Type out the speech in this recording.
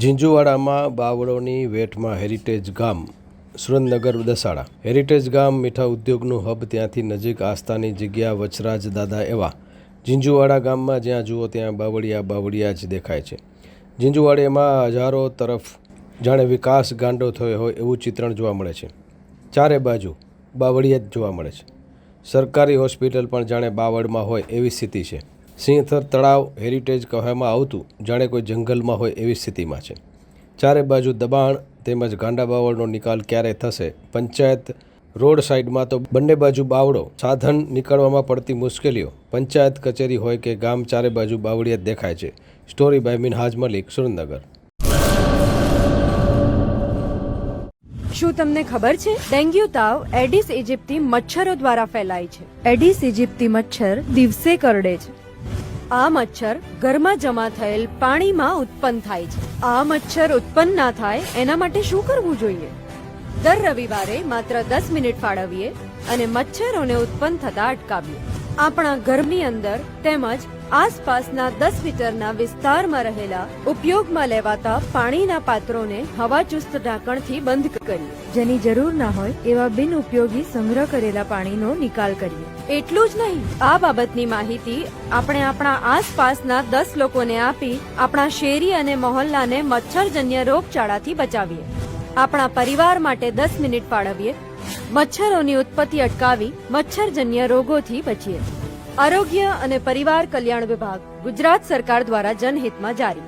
ઝીંઝુવાડામાં બાવળોની વેઠમાં heritage ગામ Surendranagar Dasada. Heritage ગામ મીઠા ઉદ્યોગનું હબ, ત્યાંથી નજીક આસ્થાની જગ્યા વચરાજ દાદા એવા ઝીંઝુવાડા ગામમાં જ્યાં જુઓ ત્યાં બાવળિયા જ દેખાય છે. ઝીંઝુવાડામાં હજારો તરફ જાણે વિકાસ ગાંડો થયો હોય એવું ચિત્રણ જોવા મળે છે. ચારે બાજુ બાવળિયા જ જોવા મળે છે. સરકારી હોસ્પિટલ પણ જાણે બાવળમાં હોય એવી સ્થિતિ છે. સિંહથર તળાવ હેરિટેજ કહેવામાં આવતું જાણે કોઈ જંગલમાં હોય એવી સ્થિતિમાં છે. ચારે બાજુ દબાણ તેમજ ગાંડા બાવળનો નિકાલ ક્યારે થશે? પંચાયત રોડ સાઈડમાં તો બંને બાજુ બાવળો, સાધન નીકળવામાં પડતી મુશ્કેલીઓ. પંચાયત કચેરી હોય કે ગામ, ચારે બાજુ બાવળિયા દેખાય છે. Story by Minhaj Malik, Surendranagar. શું તમને ખબર છે? ડેન્ગ્યુ તાવ એડિસ ઇજિપ્તી મચ્છરો દ્વારા ફેલાય છે. એડિસ ઇજિપ્તી મચ્છર દિવસે કરડે છે. આ મચ્છર ઘરમાં જમા થયેલ પાણીમાં ઉત્પન્ન થાય છે. આ મચ્છર ઉત્પન્ન ના થાય એના માટે શું કરવું જોઈએ? દર રવિવારે માત્ર 10 મિનિટ ફાળવીએ અને મચ્છરોને ઉત્પન્ન થતા અટકાવીએ. આપણા ઘરની અંદર તેમજ આસપાસના 10 મીટરના વિસ્તારમાં રહેલા ઉપયોગમાં લેવાતા પાણીના પાત્રોને હવાચુસ્ત ઢાંકણથી બંધ કરીએ. જેની જરૂર ના હોય એવા બિન ઉપયોગી સંગ્રહ કરેલા પાણીનો નિકાલ કરીએ. એટલું જ નહીં, આ બાબતની માહિતી આપણે આપણા આસપાસના 10 લોકોને આપી આપણા શેરી અને મહોલ્લાને મચ્છરજન્ય રોગચાળાથી બચાવીએ. આપણા પરિવાર માટે 10 મિનિટ ફાળવીએ. મચ્છરોની ઉત્પત્તિ અટકાવી મચ્છરજન્ય રોગોથી બચીએ. આરોગ્ય અને પરિવાર કલ્યાણ વિભાગ, ગુજરાત સરકાર દ્વારા જનહિતમાં જારી.